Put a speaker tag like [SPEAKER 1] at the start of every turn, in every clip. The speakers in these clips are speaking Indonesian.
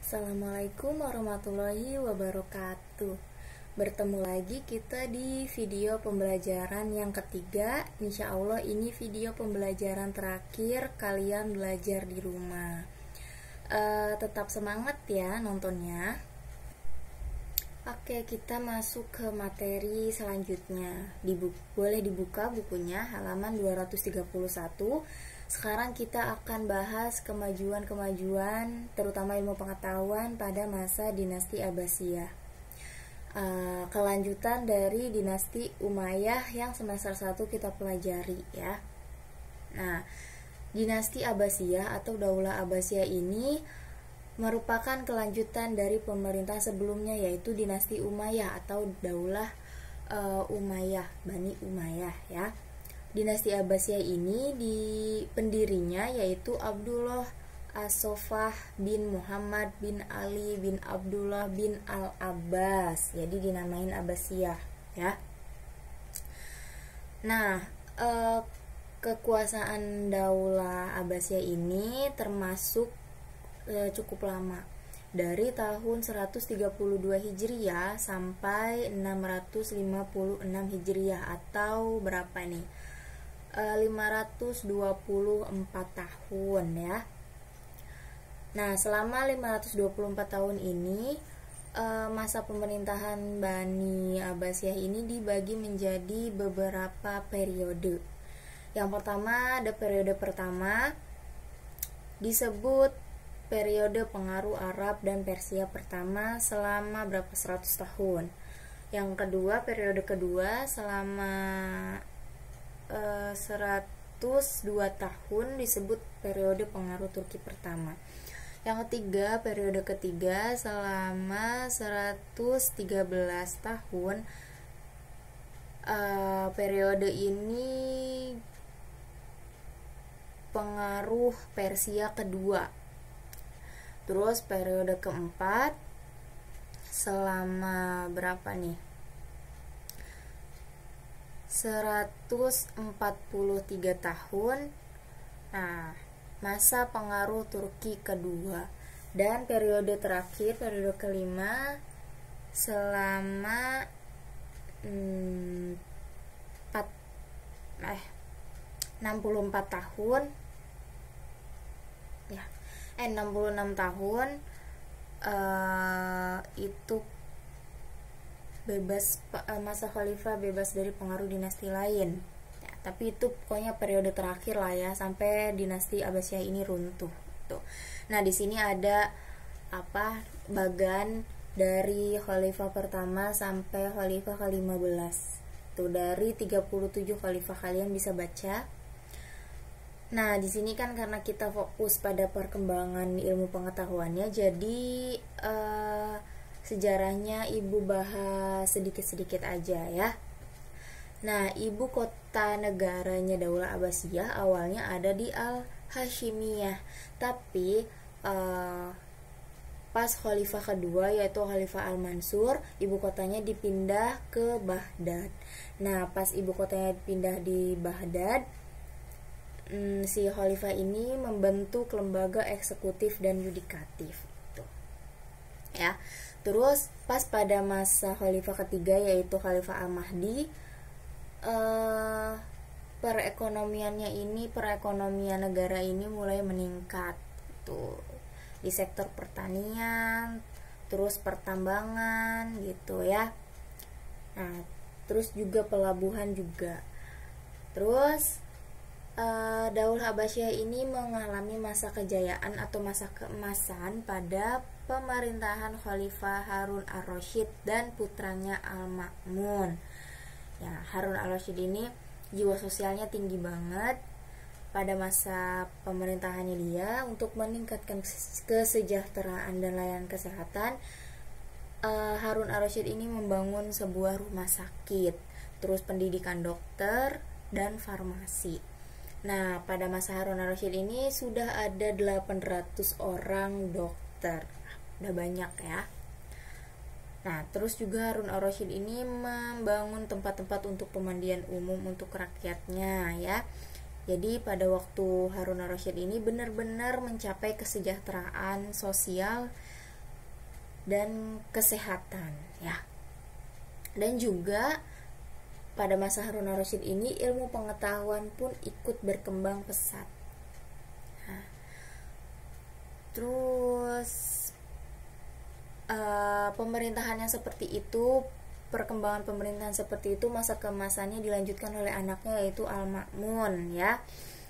[SPEAKER 1] Assalamualaikum warahmatullahi wabarakatuh. Bertemu lagi kita di video pembelajaran yang ketiga. Insya Allah ini video pembelajaran terakhir kalian belajar di rumah. Tetap semangat ya nontonnya. Oke, kita masuk ke materi selanjutnya. Boleh dibuka bukunya halaman 231. Sekarang kita akan bahas kemajuan-kemajuan terutama ilmu pengetahuan pada masa dinasti Abbasiyah. Kelanjutan dari dinasti Umayyah yang semester 1 kita pelajari ya. Nah, dinasti Abbasiyah atau Daulah Abbasiyah ini merupakan kelanjutan dari pemerintah sebelumnya, yaitu dinasti Umayyah atau Daulah Umayyah, Bani Umayyah ya. Dinasti Abbasiyah ini di pendirinya yaitu Abdullah As-Sofah bin Muhammad bin Ali bin Abdullah bin Al-Abbas. Jadi dinamain Abbasiyah ya. Nah, kekuasaan Daulah Abbasiyah ini termasuk cukup lama, dari tahun 132 Hijriah sampai 656 Hijriah atau berapa nih? 524 tahun ya. Nah, selama 524 tahun ini masa pemerintahan Bani Abbasiyah ini dibagi menjadi beberapa periode. Yang pertama, ada periode pertama disebut periode pengaruh Arab dan Persia pertama selama berapa 100 tahun. Yang kedua, periode kedua selama 102 tahun disebut periode pengaruh Turki pertama. Yang ketiga, periode ketiga selama 113 tahun. Periode ini pengaruh Persia kedua. Terus periode keempat selama berapa nih? 143 tahun. Nah, masa pengaruh Turki kedua. Dan periode terakhir, periode kelima selama 64 tahun ya. 66 tahun itu bebas, masa khalifah bebas dari pengaruh dinasti lain ya, tapi itu pokoknya periode terakhir lah ya, sampai dinasti Abbasiyah ini runtuh tuh. Nah, di sini ada bagan dari khalifah pertama sampai khalifah ke-15 tuh, dari 37 khalifah kalian bisa baca. Nah, di sini kan karena kita fokus pada perkembangan ilmu pengetahuannya, jadi sejarahnya ibu bahas sedikit-sedikit aja ya. Nah, ibu kota negaranya Daulah Abbasiyah awalnya ada di Al-Hashimiyah, tapi pas khalifah kedua yaitu Khalifah Al-Mansur, ibu kotanya dipindah ke Baghdad. Nah, pas ibu kotanya dipindah di Baghdad, si khalifah ini membentuk lembaga eksekutif dan yudikatif tuh ya. Terus pas pada masa khalifah ketiga yaitu Khalifah Al-Mahdi, perekonomian negara ini mulai meningkat tuh di sektor pertanian, terus pertambangan gitu ya. Nah, terus juga pelabuhan juga. Terus Daulah Abbasiyah ini mengalami masa kejayaan atau masa keemasan pada pemerintahan Khalifah Harun Ar-Rasyid dan putranya Al-Ma'mun. Ya, Harun Ar-Rasyid ini jiwa sosialnya tinggi banget pada masa pemerintahannya dia. Untuk meningkatkan kesejahteraan dan layanan kesehatan, Harun Ar-Rasyid ini membangun sebuah rumah sakit, terus pendidikan dokter dan farmasi. Nah, pada masa Harun Ar-Rasyid ini sudah ada 800 orang dokter. Udah banyak ya. Nah, terus juga Harun Ar-Rasyid ini membangun tempat-tempat untuk pemandian umum untuk rakyatnya ya. Jadi pada waktu Harun Ar-Rasyid ini benar-benar mencapai kesejahteraan sosial dan kesehatan ya. Dan juga pada masa Harun ar-Rasyid ini ilmu pengetahuan pun ikut berkembang pesat. Nah, terus pemerintahan yang seperti itu, perkembangan pemerintahan seperti itu masa keemasannya dilanjutkan oleh anaknya yaitu Al-Ma'mun ya.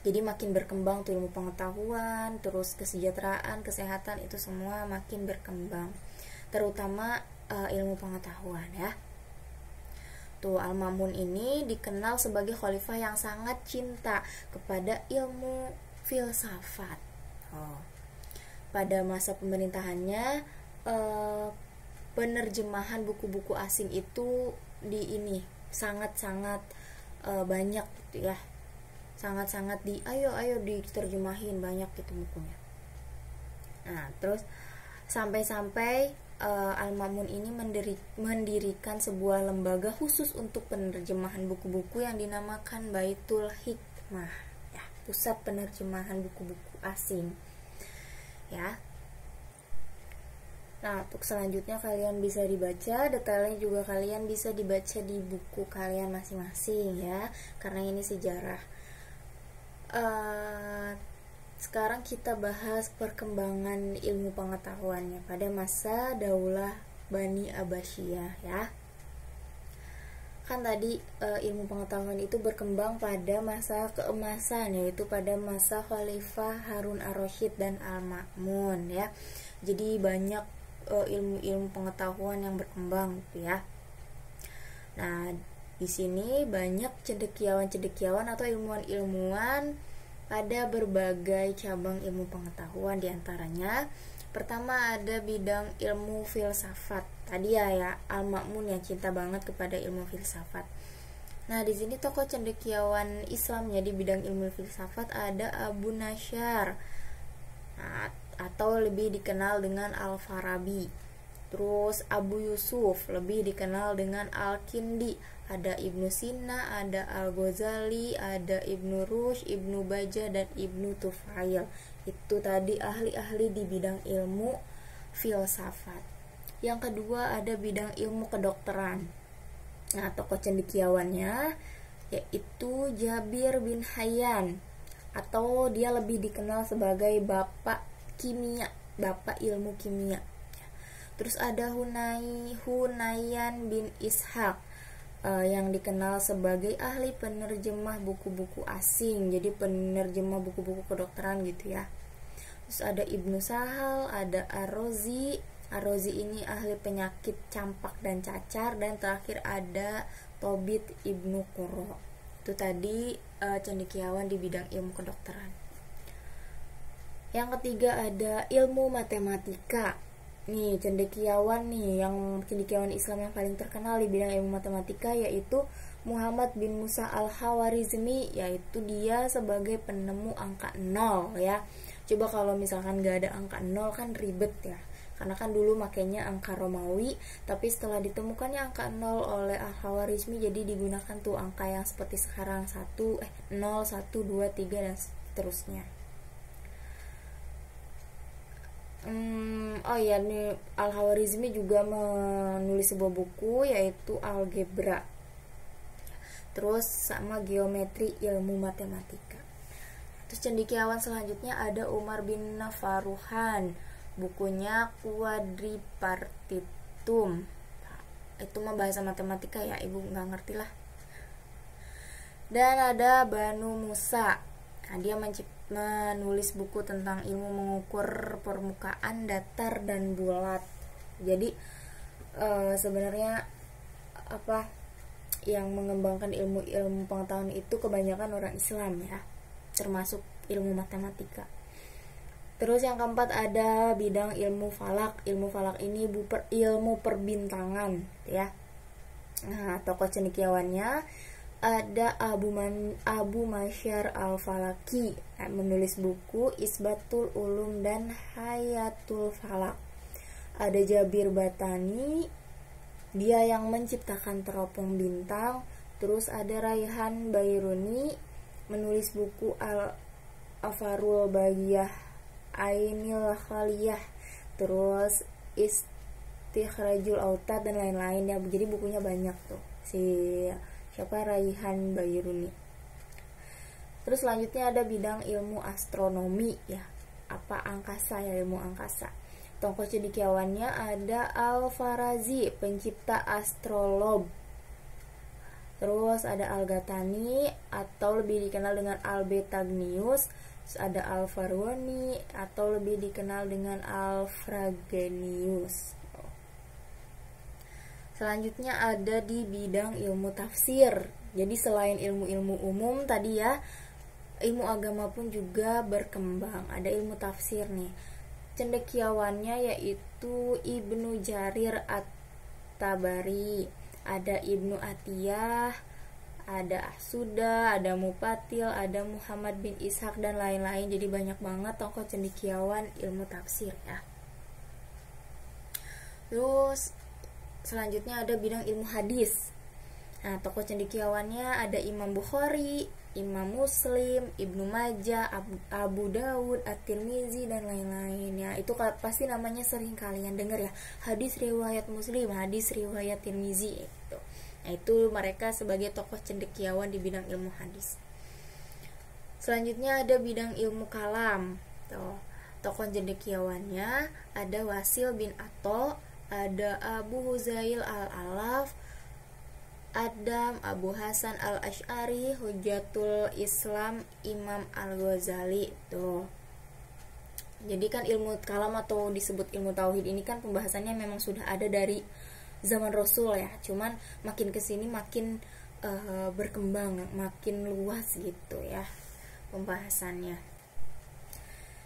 [SPEAKER 1] Jadi makin berkembang tuh ilmu pengetahuan, terus kesejahteraan, kesehatan itu semua makin berkembang. Terutama ilmu pengetahuan ya. Tuh Al-Ma'mun ini dikenal sebagai khalifah yang sangat cinta kepada ilmu filsafat. Pada masa pemerintahannya penerjemahan buku-buku asing itu sangat-sangat banyak gitu ya. Sangat-sangat ayo diterjemahin banyak gitu bukunya. Nah, terus sampai-sampai Al-Ma'mun ini mendirikan sebuah lembaga khusus untuk penerjemahan buku-buku yang dinamakan Baitul Hikmah ya, pusat penerjemahan buku-buku asing ya. Nah, untuk selanjutnya kalian bisa dibaca, detailnya juga kalian bisa dibaca di buku kalian masing-masing ya, karena ini sejarah. Sekarang kita bahas perkembangan ilmu pengetahuannya pada masa Daulah Bani Abbasiyah ya. Kan tadi ilmu pengetahuan itu berkembang pada masa keemasan, yaitu pada masa Khalifah Harun ar-Rasyid dan Al-Ma'mun ya. Jadi banyak ilmu-ilmu pengetahuan yang berkembang gitu ya. Nah, di sini banyak cendekiawan-cendekiawan atau ilmuwan-ilmuwan pada berbagai cabang ilmu pengetahuan. Diantaranya pertama ada bidang ilmu filsafat. Tadi ya Al-Ma'mun yang cinta banget kepada ilmu filsafat. Nah, di sini tokoh cendekiawan Islamnya di bidang ilmu filsafat ada Abu Nasyar, atau lebih dikenal dengan Al-Farabi. Terus Abu Yusuf, lebih dikenal dengan Al-Kindi. Ada Ibnu Sina, ada Al-Ghazali, ada Ibnu Rushd, Ibnu Bajjah, dan Ibnu Tufail. Itu tadi ahli-ahli di bidang ilmu filsafat. Yang kedua ada bidang ilmu kedokteran. Nah, tokoh cendekiawannya yaitu Jabir bin Hayyan, atau dia lebih dikenal sebagai Bapak Kimia, Bapak ilmu kimia. Terus ada Hunayyan bin Ishaq yang dikenal sebagai ahli penerjemah buku-buku asing. Jadi penerjemah buku-buku kedokteran gitu ya. Terus ada Ibnu Sahal, ada Ar-Razi. Ar-Razi ini ahli penyakit campak dan cacar. Dan terakhir ada Tobit Ibnu Qurra. Itu tadi cendekiawan di bidang ilmu kedokteran. Yang ketiga ada ilmu matematika. Nih cendekiawan yang cendekiawan Islam yang paling terkenal di bidang ilmu matematika yaitu Muhammad bin Musa al-Khawarizmi, yaitu dia sebagai penemu angka 0 ya. Coba kalau misalkan gak ada angka 0 kan ribet ya, karena kan dulu makanya angka Romawi, tapi setelah ditemukannya angka 0 oleh al-Khawarizmi jadi digunakan tuh angka yang seperti sekarang 0, 1, 2, 3 dan seterusnya. Nih Al-Khawarizmi juga menulis sebuah buku yaitu Algebra, terus sama geometri ilmu matematika. Terus cendekiawan selanjutnya ada Umar bin Faruhan, bukunya Quadripartitum. Itu mah bahasa matematika ya, ibu nggak ngerti lah. Dan ada Banu Musa. Nah, dia menulis buku tentang ilmu mengukur permukaan datar dan bulat. Jadi sebenarnya yang mengembangkan ilmu pengetahuan itu kebanyakan orang Islam ya, termasuk ilmu matematika. Terus yang keempat ada bidang ilmu falak. Ilmu falak ini ilmu perbintangan ya. Nah, tokoh cendekiawannya ada Abu Masyar al-Falaki, menulis buku Isbatul Ulum dan Hayatul Falak. Ada Jabir Batani, dia yang menciptakan teropong bintang. Terus ada Raihan Bairuni, menulis buku Al-Afarul Bagiyah Ainil Khaliyah. Terus Istikhrajul Autad dan lain-lain ya. Jadi bukunya banyak tuh. Si siapa, Raihan Bayruni. Terus selanjutnya ada bidang ilmu astronomi ya. Apa angkasa ya, ilmu angkasa. Tokoh cendekiawannya ada Al-Farazi, pencipta astrolog. Terus ada Al-Ghatani atau lebih dikenal dengan Al-Betagnius. Terus ada Al-Farwani atau lebih dikenal dengan Al-Fragenius. Selanjutnya ada di bidang ilmu tafsir. Jadi selain ilmu-ilmu umum tadi ya, ilmu agama pun juga berkembang. Ada ilmu tafsir nih. Cendekiawannya yaitu Ibnu Jarir At-Tabari, ada Ibnu Atiyah, ada Suda, ada Mupatil, ada Muhammad bin Ishaq dan lain-lain. Jadi banyak banget tokoh cendekiawan ilmu tafsir ya. Terus selanjutnya ada bidang ilmu hadis. Nah, tokoh cendekiawannya ada Imam Bukhari, Imam Muslim, Ibnu Majah, Abu Dawud, At-Tirmizi dan lain-lain ya. Itu pasti namanya sering kalian dengar ya. Hadis riwayat Muslim, hadis riwayat Tirmizi gitu. Nah, itu mereka sebagai tokoh cendekiawan di bidang ilmu hadis. Selanjutnya ada bidang ilmu kalam. Tuh, tokoh cendekiawannya ada Wasil bin Atho, ada Abu Huzail Al-Alaf, Adam Abu Hasan Al-Asy'ari, Hujatul Islam Imam Al-Ghazali tuh. Jadi kan ilmu kalam atau disebut ilmu tauhid ini kan pembahasannya memang sudah ada dari zaman Rasul ya. Cuman makin kesini makin berkembang, makin luas gitu ya pembahasannya.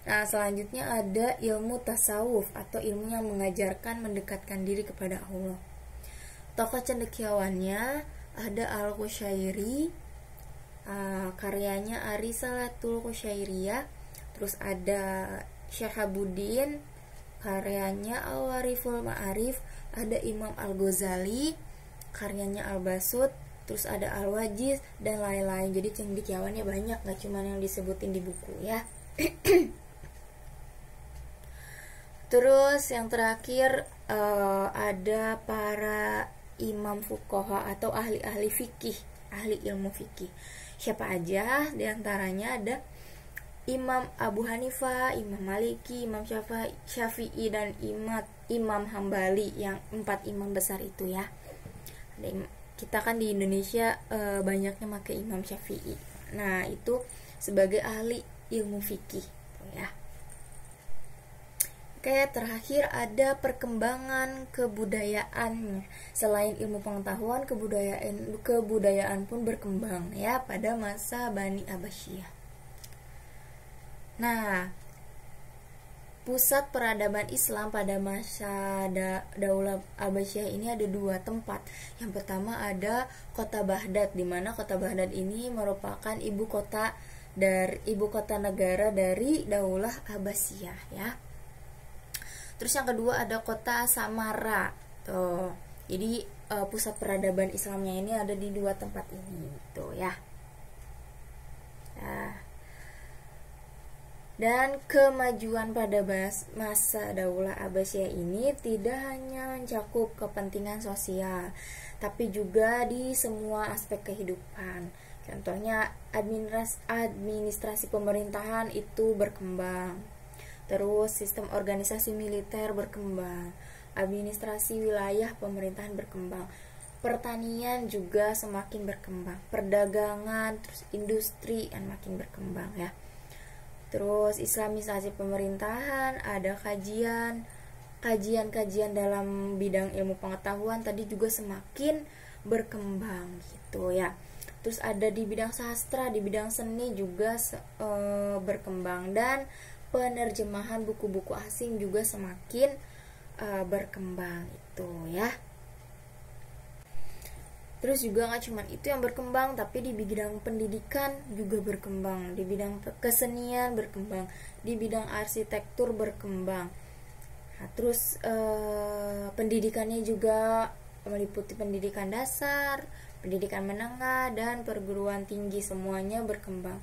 [SPEAKER 1] Nah, selanjutnya ada ilmu tasawuf atau ilmu yang mengajarkan mendekatkan diri kepada Allah. Tokoh cendekiawannya ada Al-Qushairi, karyanya Arisalatul Qushairiyah. Terus ada Syahabuddin, karyanya Al-Wariful Ma'arif. Ada Imam Al-Ghazali, karyanya Al-Basut. Terus ada Al-Wajiz dan lain-lain. Jadi cendekiawannya banyak, gak cuma yang disebutin di buku ya. Terus yang terakhir ada para imam fuqaha atau ahli-ahli fikih, ahli ilmu fikih. Siapa aja? Di antaranya ada Imam Abu Hanifah, Imam Maliki, Imam Syafi'i dan Imam Hambali, yang 4 imam besar itu ya. Kita kan di Indonesia banyaknya pakai Imam Syafi'i. Nah, itu sebagai ahli ilmu fikih ya. Oke, terakhir ada perkembangan kebudayaan. Selain ilmu pengetahuan, kebudayaan pun berkembang ya pada masa Bani Abbasiyah. Nah, pusat peradaban Islam pada masa Daulah Abbasiyah ini ada 2 tempat. Yang pertama ada kota Baghdad, di mana kota Baghdad ini merupakan ibu kota negara dari Daulah Abbasiyah ya. Terus yang kedua ada kota Samara. Tuh. Jadi pusat peradaban Islamnya ini ada di 2 tempat ini tuh ya. Nah, dan kemajuan pada masa Daulah Abbasiyah ini tidak hanya mencakup kepentingan sosial, tapi juga di semua aspek kehidupan. Contohnya administrasi pemerintahan itu berkembang. Terus sistem organisasi militer berkembang, administrasi wilayah pemerintahan berkembang, pertanian juga semakin berkembang, perdagangan, terus industri yang makin berkembang ya. Terus islamisasi pemerintahan, ada kajian dalam bidang ilmu pengetahuan tadi juga semakin berkembang gitu ya. Terus ada di bidang sastra, di bidang seni juga berkembang, dan penerjemahan buku-buku asing juga semakin berkembang itu ya. Terus juga gak cuma itu yang berkembang, tapi di bidang pendidikan juga berkembang, di bidang kesenian berkembang, di bidang arsitektur berkembang. Nah, terus pendidikannya juga meliputi pendidikan dasar, pendidikan menengah, dan perguruan tinggi, semuanya berkembang.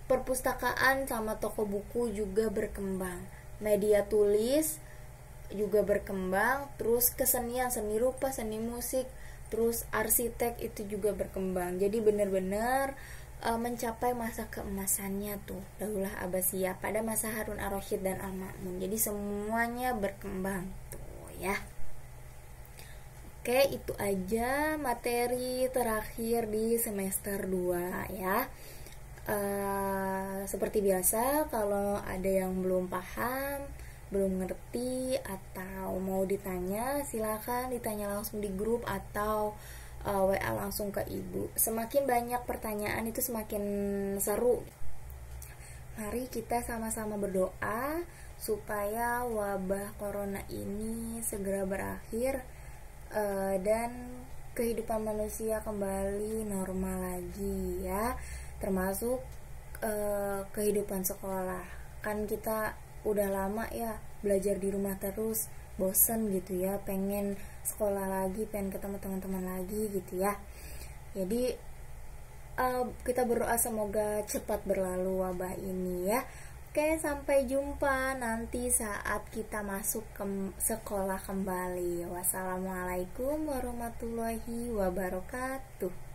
[SPEAKER 1] Perpustakaan sama toko buku juga berkembang. Media tulis juga berkembang, terus kesenian, seni rupa, seni musik, terus arsitek itu juga berkembang. Jadi benar-benar mencapai masa keemasannya tuh Daulah Abbasiyah pada masa Harun ar-Rasyid dan Al-Ma'mun. Jadi semuanya berkembang tuh ya. Oke, itu aja materi terakhir di semester 2 ya. Seperti biasa, kalau ada yang belum paham, belum ngerti, atau mau ditanya, silakan ditanya langsung di grup atau WA langsung ke ibu. Semakin banyak pertanyaan itu semakin seru. Mari kita sama-sama berdoa supaya wabah corona ini segera berakhir dan kehidupan manusia kembali normal lagi ya, termasuk kehidupan sekolah. Kan kita udah lama ya belajar di rumah terus, bosen gitu ya, pengen sekolah lagi, pengen ketemu teman-teman lagi gitu ya. Jadi kita berdoa semoga cepat berlalu wabah ini ya. Oke, sampai jumpa nanti saat kita masuk ke sekolah kembali. Wassalamualaikum warahmatullahi wabarakatuh.